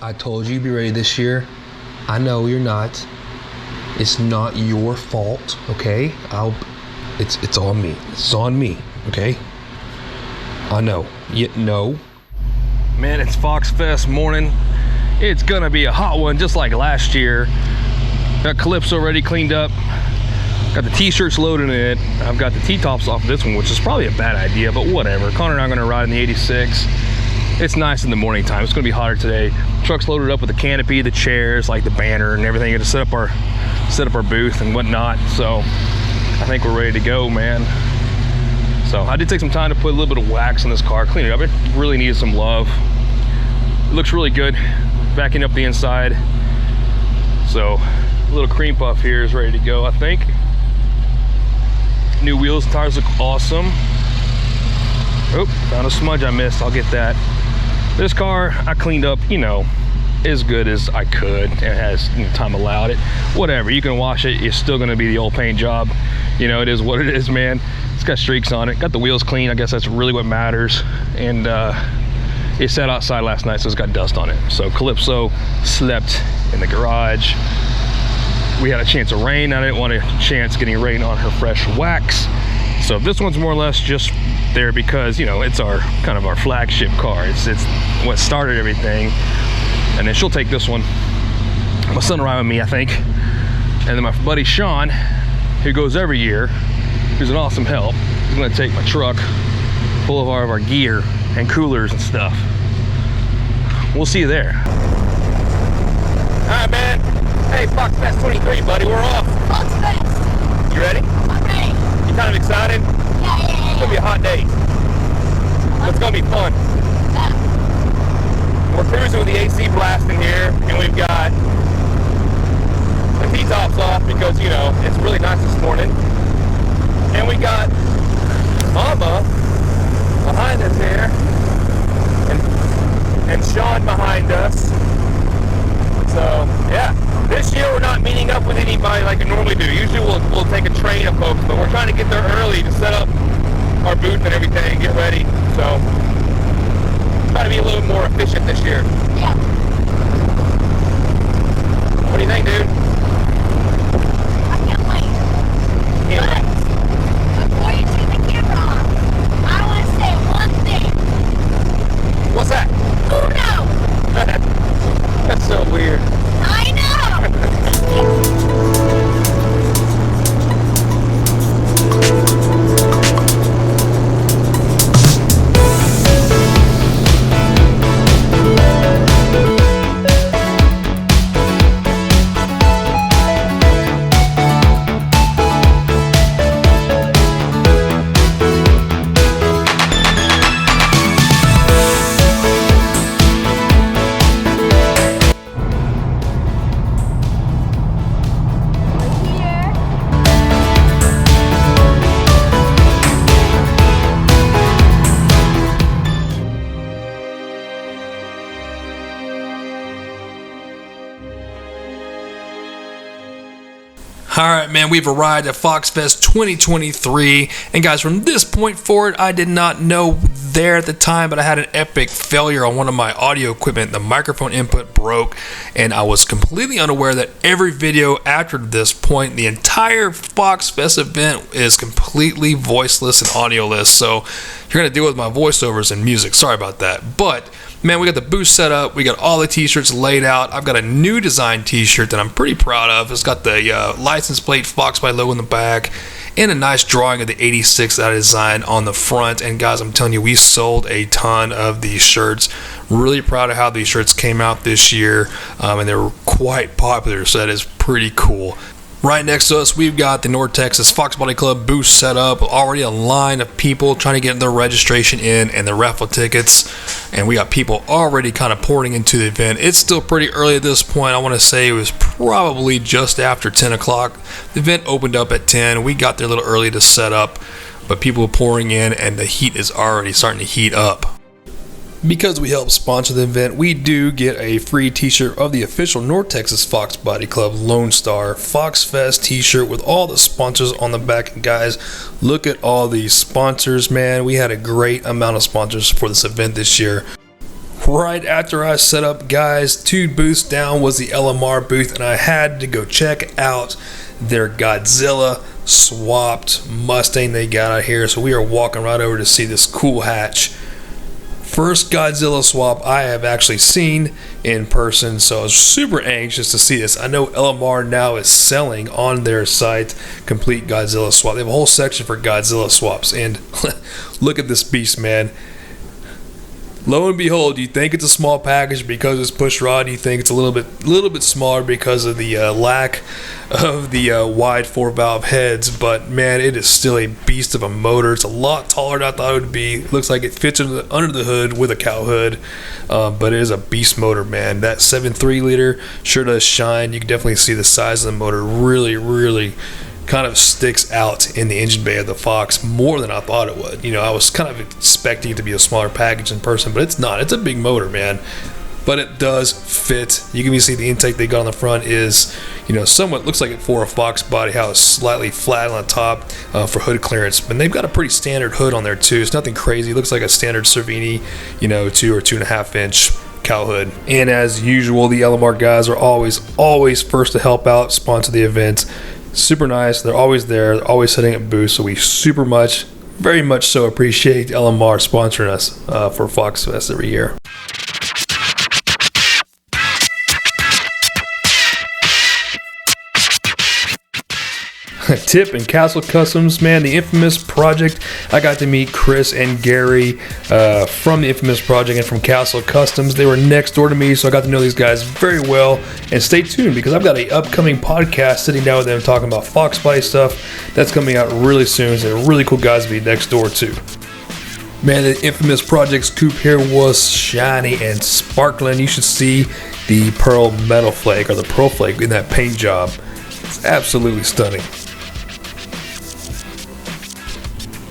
I told you be ready this year. I know you're not. It's not your fault, okay? It's on me. It's on me, okay? I know. No. Man, it's Fox Fest morning. It's gonna be a hot one, just like last year. Got Calypso already cleaned up. Got the t-shirts loaded in it. I've got the T-tops off of this one, which is probably a bad idea, but whatever. Connor and I are gonna ride in the 86. It's nice in the morning time. It's gonna be hotter today. Truck's loaded up with the canopy, the chairs, like the banner and everything. Gonna set up our booth and whatnot. So I think we're ready to go, man. So I did take some time to put a little bit of wax in this car, clean it up. It really needed some love. It looks really good, backing up the inside. So a little cream puff here is ready to go, I think. New wheels, tires look awesome. Oh, found a smudge I missed, I'll get that. This car, I cleaned up, you know, as good as I could, and as time allowed it. Whatever, you can wash it, it's still gonna be the old paint job. You know, it is what it is, man. It's got streaks on it, got the wheels clean, I guess that's really what matters. And it sat outside last night, so it's got dust on it. So Calypso slept in the garage. We had a chance of rain. I didn't want a chance getting rain on her fresh wax. So this one's more or less just there because, you know, it's our kind of our flagship car. It's what started everything. And then she'll take this one. My son will ride with me, I think. And then my buddy Sean, who goes every year, who's an awesome help, he's gonna take my truck full of all of our gear and coolers and stuff. We'll see you there. All right, man. Hey, Fox Fest 23, buddy, we're off. Fox Fest. You ready? I'm ready. You kind of excited? Yeah. It's gonna be a hot day. It's gonna be fun. Yeah. We're cruising with the AC blasting here, and we've got the T-tops off because, you know, it's really nice this morning. And we got Mama behind us here, and Sean behind us. So, yeah. This year we're not meeting up with anybody like we normally do. Usually we'll take a train of folks, but we're trying to get there early to set up our booth and everything, get ready. So, try to be a little more efficient this year. Yeah. What do you think, dude? I can't wait. Can't wait. Before you turn the camera on, I want to say one thing. What's that? Uno. That's so weird. I know. Alright, man, we've arrived at Fox Fest 2023, and guys, from this point forward, I did not know there at the time, but I had an epic failure on one of my audio equipment. The microphone input broke, and I was completely unaware that every video after this point, the entire Fox Fest event is completely voiceless and audioless, so you're going to deal with my voiceovers and music. Sorry about that, but man, we got the booth set up. We got all the t-shirts laid out. I've got a new design t-shirt that I'm pretty proud of. It's got the license plate Foxbody logo in the back and a nice drawing of the 86 that I designed on the front. And guys, I'm telling you, we sold a ton of these shirts. Really proud of how these shirts came out this year, and they were quite popular, so that is pretty cool. Right next to us, we've got the North Texas Foxbody Club booth set up. Already a line of people trying to get their registration in and their raffle tickets. And we got people already kind of pouring into the event. It's still pretty early at this point. I want to say it was probably just after 10 o'clock. The event opened up at 10. We got there a little early to set up, but people are pouring in and the heat is already starting to heat up. Because we help sponsor the event, we do get a free t-shirt of the official North Texas Foxbody Club Lone Star Fox Fest t-shirt with all the sponsors on the back. And guys, look at all these sponsors, man. We had a great amount of sponsors for this event this year. Right after I set up, guys, 2 booths down was the LMR booth, and I had to go check out their Godzilla swapped Mustang they got out here. So we are walking right over to see this cool hatch. First Godzilla swap I have actually seen in person, so I was super anxious to see this. I know LMR now is selling on their site complete Godzilla swap. They have a whole section for Godzilla swaps, and look at this beast, man. Lo and behold, you think it's a small package because it's push rod. You think it's a little bit smaller because of the lack of the wide 4-valve heads. But man, it is still a beast of a motor. It's a lot taller than I thought it would be. It looks like it fits under the hood with a cow hood, but it is a beast motor, man. That 7.3 liter sure does shine. You can definitely see the size of the motor. Really kind of sticks out in the engine bay of the Fox more than I thought it would. You know, I was kind of expecting it to be a smaller package in person, but it's not. It's a big motor, man. But it does fit. You can see the intake they got on the front is, you know, somewhat looks like it for a Fox body, how it's slightly flat on the top for hood clearance. But they've got a pretty standard hood on there too. It's nothing crazy. It looks like a standard Cervini, you know, 2 or 2.5 inch cow hood. And as usual, the LMR guys are always first to help out, sponsor the events. Super nice. They're always there. They're always setting up booths. So we very much so appreciate LMR sponsoring us for Fox Fest every year. Tip and Castle Customs, man, the infamous project. I got to meet Chris and Gary from the infamous project and from Castle Customs. They were next door to me, so I got to know these guys very well. And stay tuned because I've got an upcoming podcast sitting down with them talking about Foxbody stuff that's coming out really soon. So they're really cool guys to be next door to. Man, the infamous project's coupe here was shiny and sparkling. You should see the pearl metal flake or the pearl flake in that paint job. It's absolutely stunning.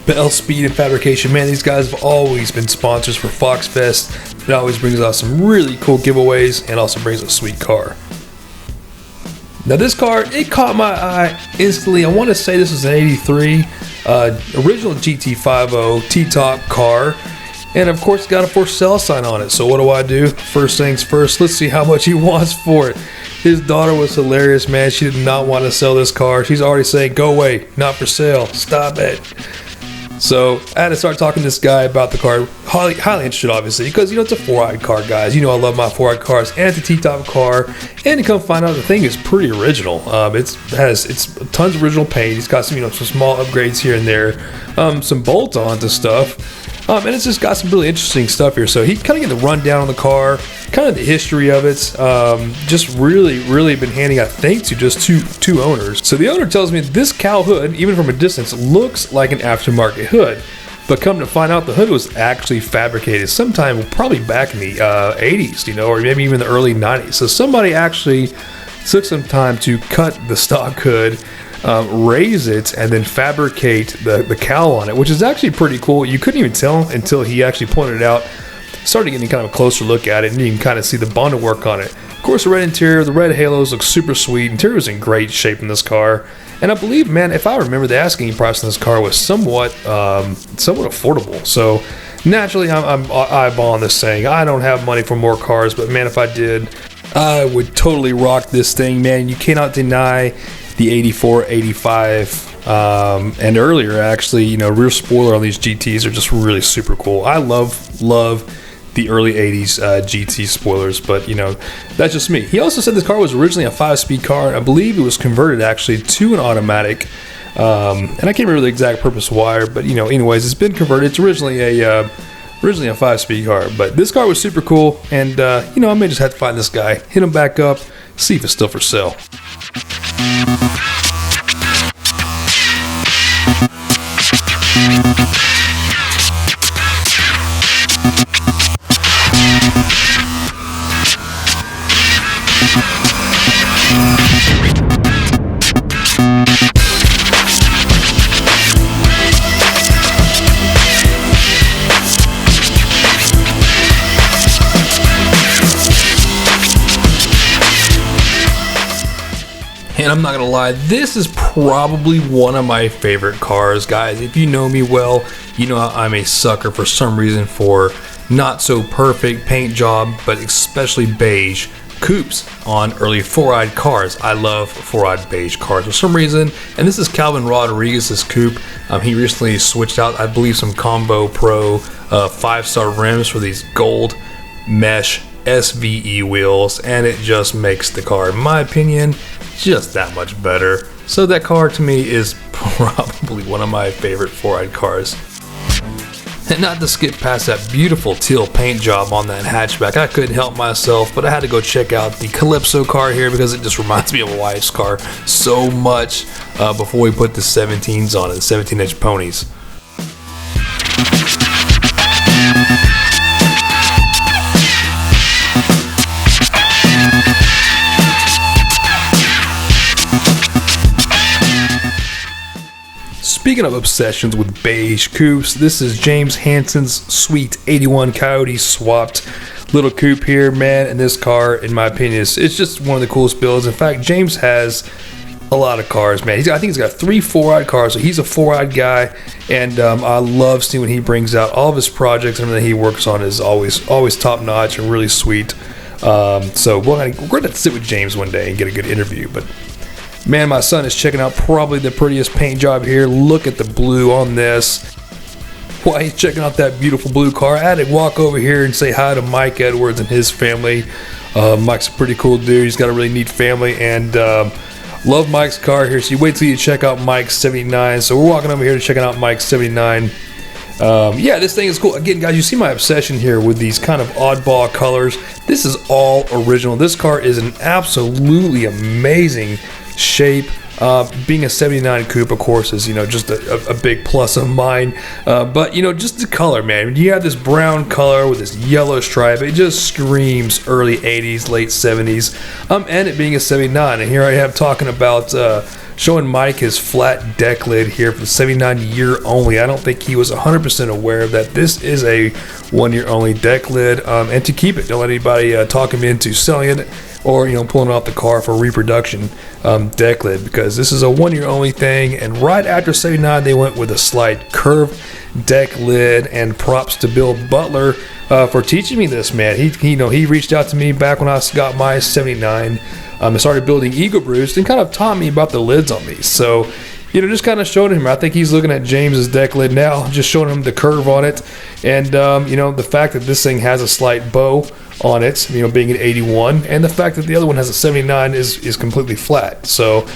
Bell Speed and Fabrication, man, these guys have always been sponsors for Fox Fest. It always brings out some really cool giveaways and also brings a sweet car. Now this car, it caught my eye instantly. I want to say this was an 83 original GT50 T-top car. And of course, it's got a for sale sign on it. So what do? First things first, let's see how much he wants for it. His daughter was hilarious, man. She did not want to sell this car. She's already saying, go away, not for sale, stop it. So I had to start talking to this guy about the car. Highly interested, obviously, because, you know, it's a 4-eyed car, guys. You know I love my 4-eyed cars, and it's a T-top car. And to come find out, the thing is pretty original. It's tons of original paint. It's got some, you know, some small upgrades here and there, some bolt-ons and stuff. And it's just got some really interesting stuff here. So he kind of get the rundown on the car, kind of the history of it. Just really been handing out thanks to just two owners. So the owner tells me this cow hood, even from a distance, looks like an aftermarket hood. But come to find out, the hood was actually fabricated sometime probably back in the 80s, you know, or maybe even the early 90s. So somebody actually took some time to cut the stock hood, raise it, and then fabricate the cowl on it, which is actually pretty cool. You couldn't even tell until he actually pointed it out. Started getting kind of a closer look at it, and you can kind of see the bond work on it. Of course, the red interior, the red halos look super sweet. Interior was in great shape in this car, and I believe, man, if I remember, the asking price on this car was somewhat affordable. So naturally, I'm eyeballing this, saying I don't have money for more cars, but man, if I did, I would totally rock this thing, man. You cannot deny the 84, 85, and earlier, actually, you know, rear spoiler on these GTs are just really super cool. I love the early 80s GT spoilers, but, you know, that's just me. He also said this car was originally a 5-speed car, and I believe it was converted actually to an automatic, and I can't remember the exact purpose why, but, you know, anyways, it's been converted. It's originally a 5-speed car, but this car was super cool, and, you know, I may just have to find this guy, hit him back up, see if it's still for sale. And I'm not gonna lie, this is probably one of my favorite cars, guys. If you know me well, you know I'm a sucker for some reason for not so perfect paint job, but especially beige coupes on early 4-eyed cars. I love 4-eyed beige cars for some reason. And this is Calvin Rodriguez's coupe. He recently switched out, I believe, some Combo Pro 5-star rims for these gold mesh SVE wheels, and it just makes the car, in my opinion, just that much better. So that car to me is probably one of my favorite 4-eyed cars. And not to skip past that beautiful teal paint job on that hatchback, I couldn't help myself, but I had to go check out the Calypso car here because it just reminds me of a wife's car so much before we put the 17s on it, 17-inch ponies. Speaking of obsessions with beige coupes, this is James Hansen's sweet 81 Coyote swapped little coupe here, man. And this car, in my opinion, it's just one of the coolest builds. In fact, James has a lot of cars, man. I think he's got 3 4-eyed cars, so he's a 4-eyed guy. And I love seeing when he brings out all of his projects and everything he works on is always top notch and really sweet. So we're gonna sit with James one day and get a good interview, but. Man, my son is checking out probably the prettiest paint job here. Look at the blue on this. While he's checking out that beautiful blue car, I had to walk over here and say hi to Mike Edwards and his family. Mike's a pretty cool dude. He's got a really neat family, and love Mike's car here. So you wait till you check out Mike's 79. So we're walking over here to check out Mike's 79. Yeah, this thing is cool. Again, guys, you see my obsession here with these kind of oddball colors. This is all original. This car is an absolutely amazing shape. Being a 79 coupe, of course, is just a big plus of mine. But just the color, man. You have this brown color with this yellow stripe. It just screams early 80s, late 70s. And it being a 79. And here I am talking about showing Mike his flat deck lid here for the 79 year only. I don't think he was 100% aware of that. This is a 1 year only deck lid. And to keep it, don't let anybody talk him into selling it or pulling off the car for reproduction deck lid, because this is a 1 year only thing. And right after 79 they went with a slight curved deck lid, and props to Bill Butler for teaching me this, man. He reached out to me back when I got my 79 and started building Eagle Brews, and kind of taught me about the lids on these. So just kind of showing him. I think he's looking at James's deck lid now, just showing him the curve on it, and the fact that this thing has a slight bow on it, being an 81, and the fact that the other one has a 79 is completely flat. So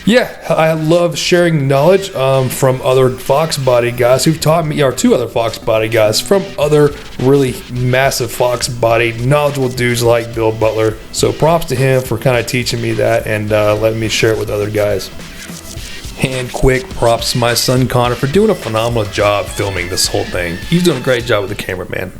yeah, I love sharing knowledge from other Foxbody guys who've taught me, or 2 other Foxbody guys from other really massive Foxbody knowledgeable dudes like Bill Butler. So props to him for kind of teaching me that and letting me share it with other guys. And quick props to my son Connor for doing a phenomenal job filming this whole thing. He's doing a great job with the camera, man.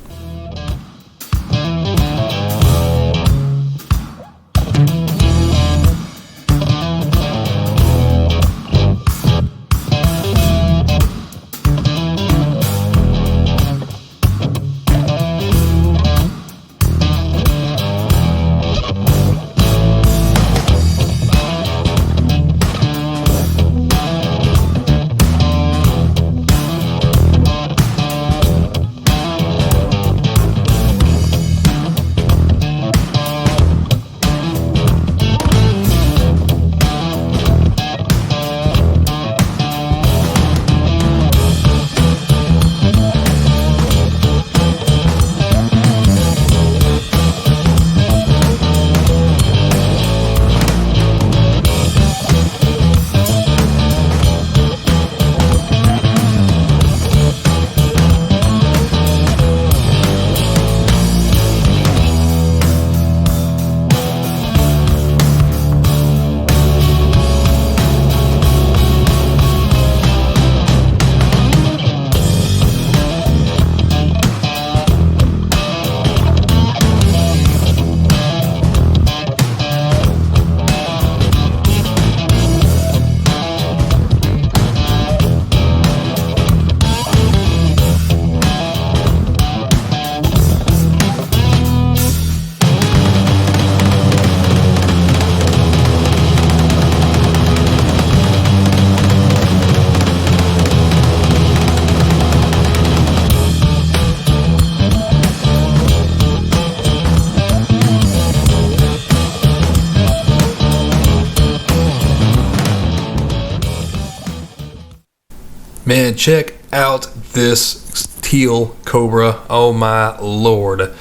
Man, check out this teal Cobra. Oh my lord.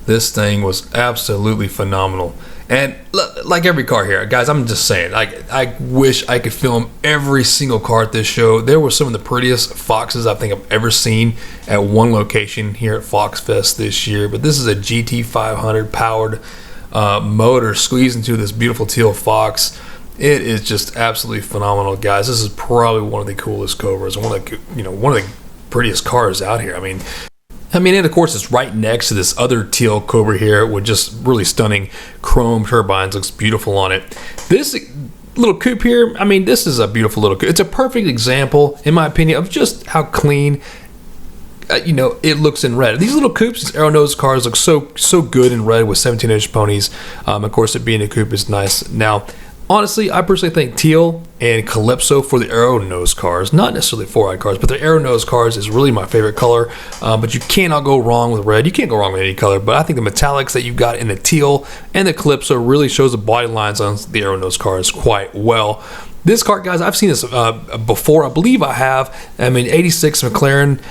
This thing was absolutely phenomenal. And like every car here, guys, I'm just saying, I wish I could film every single car at this show. There were some of the prettiest Foxes I think I've ever seen at one location here at Fox Fest this year. But this is a GT500 powered motor squeezed into this beautiful teal Fox. It is just absolutely phenomenal, guys. This is probably one of the coolest Cobras, one of the prettiest cars out here. I mean, and of course it's right next to this other teal Cobra here with just really stunning chrome turbines. Looks beautiful on it. This little coupe here, I mean, this is a beautiful little coupe. It's a perfect example, in my opinion, of just how clean it looks in red. These little coupes, these arrow nose cars look so good in red with 17-inch ponies. Of course, it being a coupe is nice. Now, honestly, I personally think teal and Calypso for the arrow nose cars, not necessarily four-eyed cars, but the arrow nose cars is really my favorite color. But you cannot go wrong with red. You can't go wrong with any color. But I think the metallics that you've got in the teal and the Calypso really shows the body lines on the arrow nose cars quite well. This car, guys, I've seen this before. I believe I have. I mean, 86 McLaren,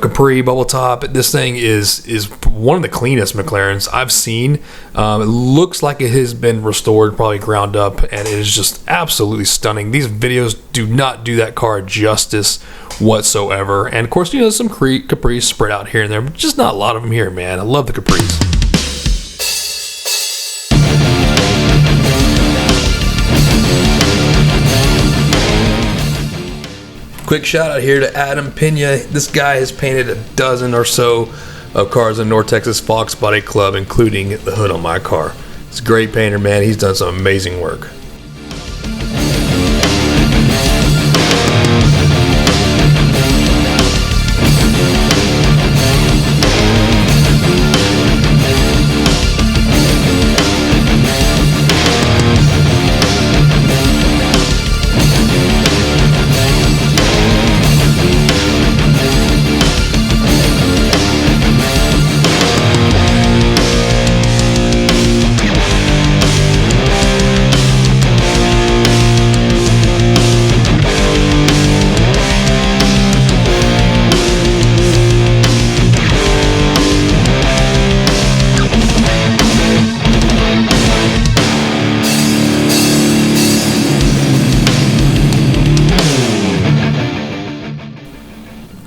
Capri bubble top. This thing is one of the cleanest McLarens I've seen. It looks like it has been restored, probably ground up, and it is just absolutely stunning. These videos do not do that car justice whatsoever. And of course, there's some Capris spread out here and there, but just not a lot of them here, man. I love the Capris. Quick shout out here to Adam Pena. This guy has painted a dozen or so of cars in North Texas Foxbody Club, including the hood on my car. He's a great painter, man. He's done some amazing work.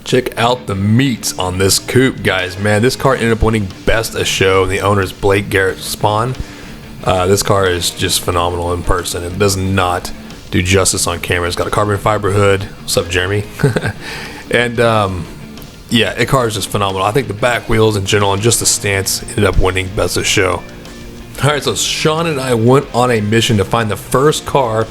Check out the meats on this coupe, guys. Man, this car ended up winning Best of Show, and the owner is Blake Garrett Spawn. This car is just phenomenal in person. It does not do justice on camera. It's got a carbon fiber hood. What's up, Jeremy? And yeah, the car is just phenomenal. I think the back wheels in general and just the stance ended up winning Best of Show. All right, so Sean and I went on a mission to find the first car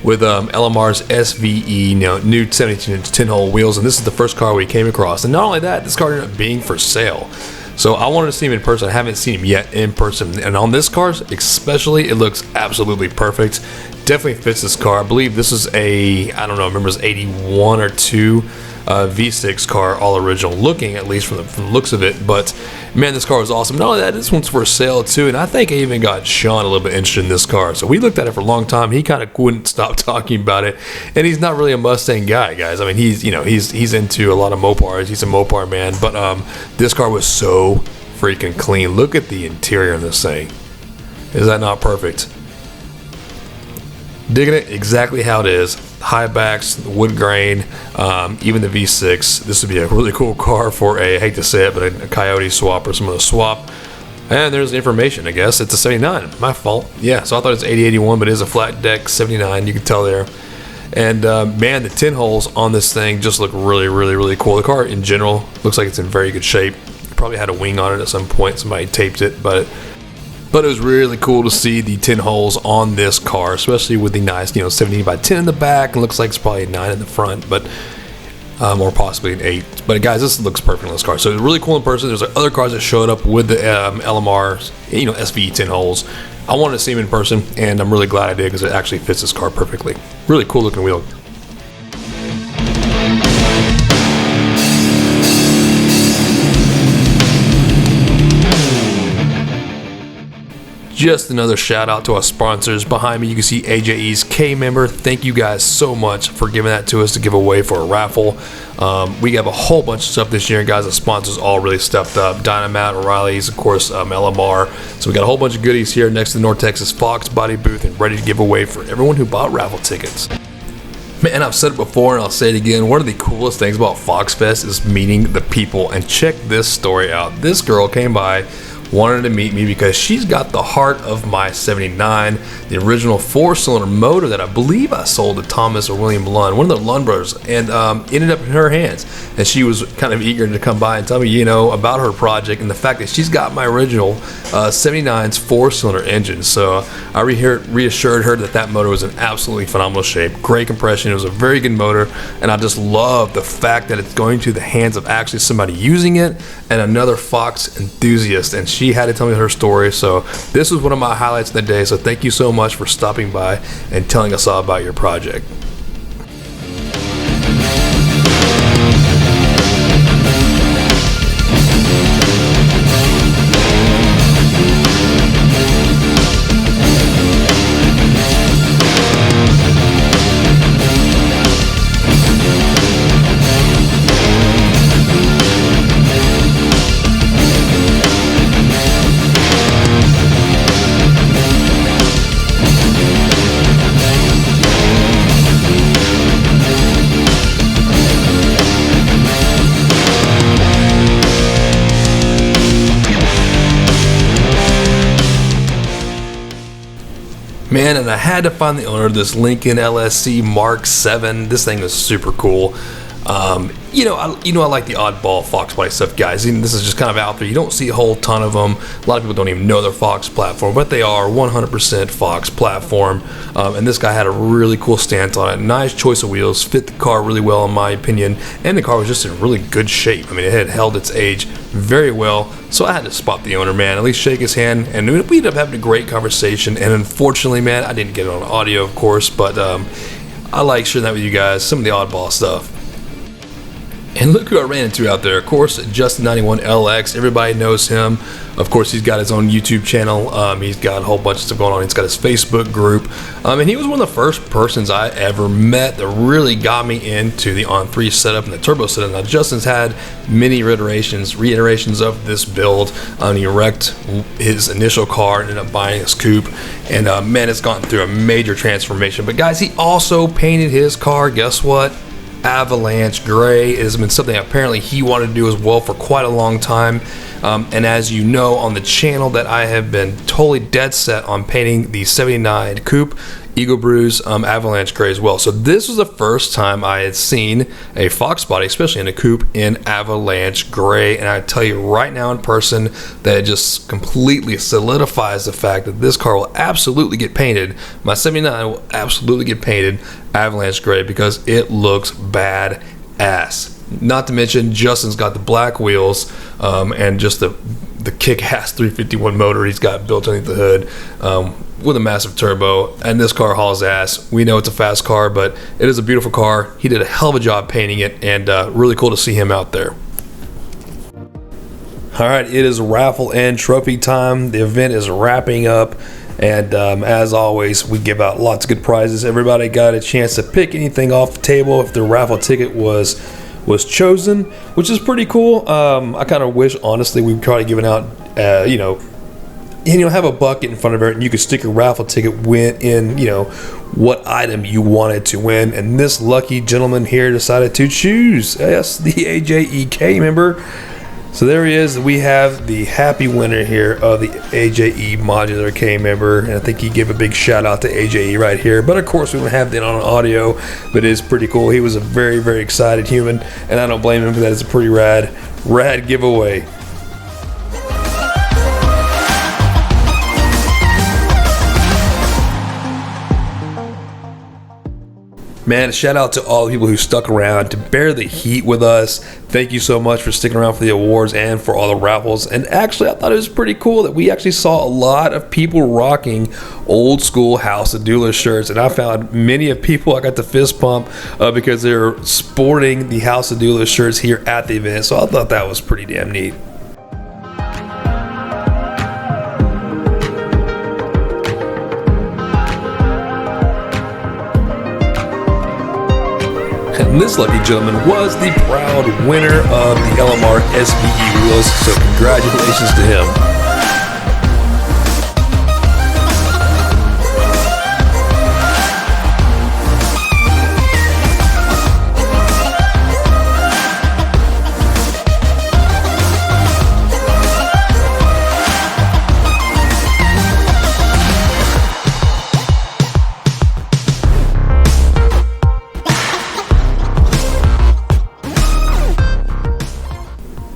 with LMR's SVE, new 17-inch 10-hole wheels, and this is the first car we came across. And not only that, this car ended up being for sale. So I wanted to see him in person. I haven't seen him yet in person. And on this car especially, it looks absolutely perfect. Definitely fits this car. I believe this is a, I don't know, I remember it's 81 or 2 V6 car, all original looking, at least from the looks of it. But man, this car was awesome. Not only that, this one's for sale too, and I think I even got Sean a little bit interested in this car. So we looked at it for a long time. He kind of wouldn't stop talking about it, and he's not really a Mustang guy, guys. I mean, he's into a lot of Mopars. He's a Mopar man, but this car was so freaking clean. Look at the interior of this thing. Is that not perfect? Digging it exactly how it is. High backs, wood grain, even the V6. This would be a really cool car for I hate to say it, but a Coyote swap or some other swap. And there's the information, I guess. It's a 79. My fault. Yeah, so I thought it was 8081, but it is a flat deck 79. You can tell there. And man, the 10 holes on this thing just look really, really, really cool. The car in general looks like it's in very good shape. Probably had a wing on it at some point. Somebody taped it, but it was really cool to see the 10 holes on this car, especially with the nice, 17 by 10 in the back. It looks like it's probably a 9 in the front, but or possibly an 8. But guys, this looks perfect on this car. So it's really cool in person. There's other cars that showed up with the LMR, SVE 10 holes. I wanted to see them in person, and I'm really glad I did because it actually fits this car perfectly. Really cool looking wheel. just another shout out to our sponsors. Behind me you can see AJE's K member. Thank you guys so much for giving that to us to give away for a raffle. We have a whole bunch of stuff this year, and guys, the sponsors all really stepped up. Dynamat, O'Reilly's, of course, LMR. So we got a whole bunch of goodies here next to the North Texas Foxbody booth and ready to give away for everyone who bought raffle tickets. Man, I've said it before and I'll say it again. One of the coolest things about Fox Fest is meeting the people. And check this story out. This girl came by, wanted to meet me because she's got the heart of my 79, the original 4-cylinder motor that I believe I sold to Thomas or William Lund, one of the Lund brothers, and ended up in her hands. And she was kind of eager to come by and tell me, you know, about her project and the fact that she's got my original 79's 4-cylinder engine. So I reassured her that that motor was in absolutely phenomenal shape, great compression, it was a very good motor, and I just love the fact that it's going to the hands of actually somebody using it and another Fox enthusiast. And she had to tell me her story, so this was one of my highlights of the day. So thank you so much for stopping by and telling us all about your project. Man, and I had to find the owner of this Lincoln LSC Mark 7. This thing is super cool. I like the oddball Fox body stuff, guys. This is just kind of out there. You don't see a whole ton of them. A lot of people don't even know they're Fox platform, but they are 100% Fox platform. And this guy had a really cool stance on it. Nice choice of wheels, fit the car really well in my opinion, and the car was just in really good shape. I mean, it had held its age very well. So I had to spot the owner, man, at least shake his hand, and we ended up having a great conversation. And unfortunately, man, I didn't get it on audio, of course, but I like sharing that with you guys, some of the oddball stuff. And look who I ran into out there. Of course, Justin91LX. Everybody knows him. Of course, he's got his own YouTube channel. He's got a whole bunch of stuff going on. He's got his Facebook group. And he was one of the first persons I ever met that really got me into the on-3 setup and the turbo setup. Now, Justin's had many reiterations of this build. He wrecked his initial car and ended up buying his coupe. And man, it's gone through a major transformation. But guys, he also painted his car. Guess what? Avalanche gray. It has been something apparently he wanted to do as well for quite a long time. And as you know on the channel that I have been totally dead set on painting the 79 coupe Eagle Brews Avalanche gray as well. So this was the first time I had seen a Fox body, especially in a coupe, in Avalanche gray. And I tell you right now in person that it just completely solidifies the fact that this car will absolutely get painted. My 79 will absolutely get painted Avalanche gray because it looks bad ass. Not to mention Justin's got the black wheels and just the kick-ass 351 motor he's got built underneath the hood with a massive turbo, and this car hauls ass. We know it's a fast car, but it is a beautiful car. He did a hell of a job painting it, and really cool to see him out there. All right, it is raffle and trophy time. The event is wrapping up, and as always, we give out lots of good prizes. Everybody got a chance to pick anything off the table if their raffle ticket was chosen, which is pretty cool. I kind of wish, honestly, we could have given out, have a bucket in front of it, and you could stick your raffle ticket in, what item you wanted to win. And this lucky gentleman here decided to choose, yes, the AJEK member. So there he is. We have the happy winner here of the AJE Modular K member, and I think he gave a big shout out to AJE right here. But of course, we don't have that on audio, but it is pretty cool. He was a very, very excited human, and I don't blame him for that. It's a pretty rad giveaway. Man, shout out to all the people who stuck around to bear the heat with us. Thank you so much for sticking around for the awards and for all the raffles. And actually, I thought it was pretty cool that we actually saw a lot of people rocking old school House of Doula shirts. And I found many of people I got to fist pump because they're sporting the House of Doula shirts here at the event. So I thought that was pretty damn neat. And this lucky gentleman was the proud winner of the LMR SVE wheels, so congratulations to him.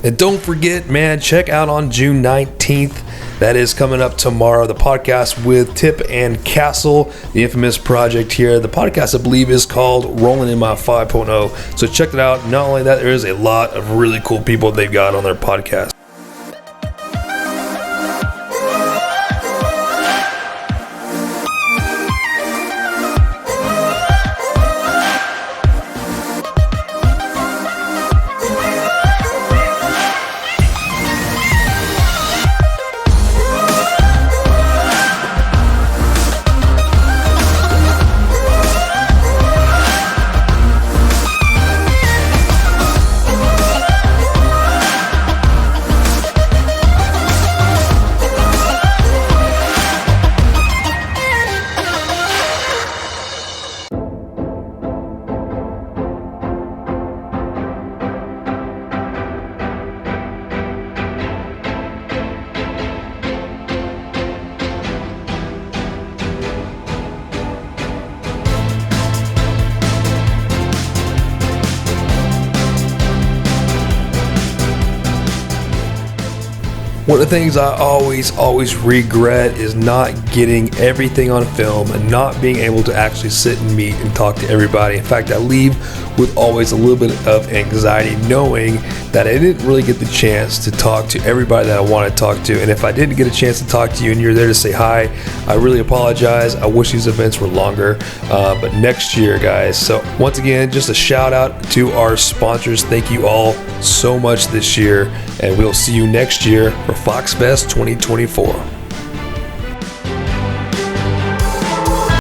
And don't forget, man, check out on June 19th. That is coming up tomorrow. The podcast with Tip and Castle, the infamous project here. The podcast, I believe, is called Rolling in My 5.0. So check it out. Not only that, there is a lot of really cool people they've got on their podcast. One of the things I always regret is not getting everything on film and not being able to actually sit and meet and talk to everybody. In fact, I leave with always a little bit of anxiety knowing that I didn't really get the chance to talk to everybody that I want to talk to. And if I didn't get a chance to talk to you and you're there to say hi, I really apologize. I wish these events were longer, but next year, guys. So once again, just a shout out to our sponsors. Thank you all so much this year, and we'll see you next year for Foxfest 2024.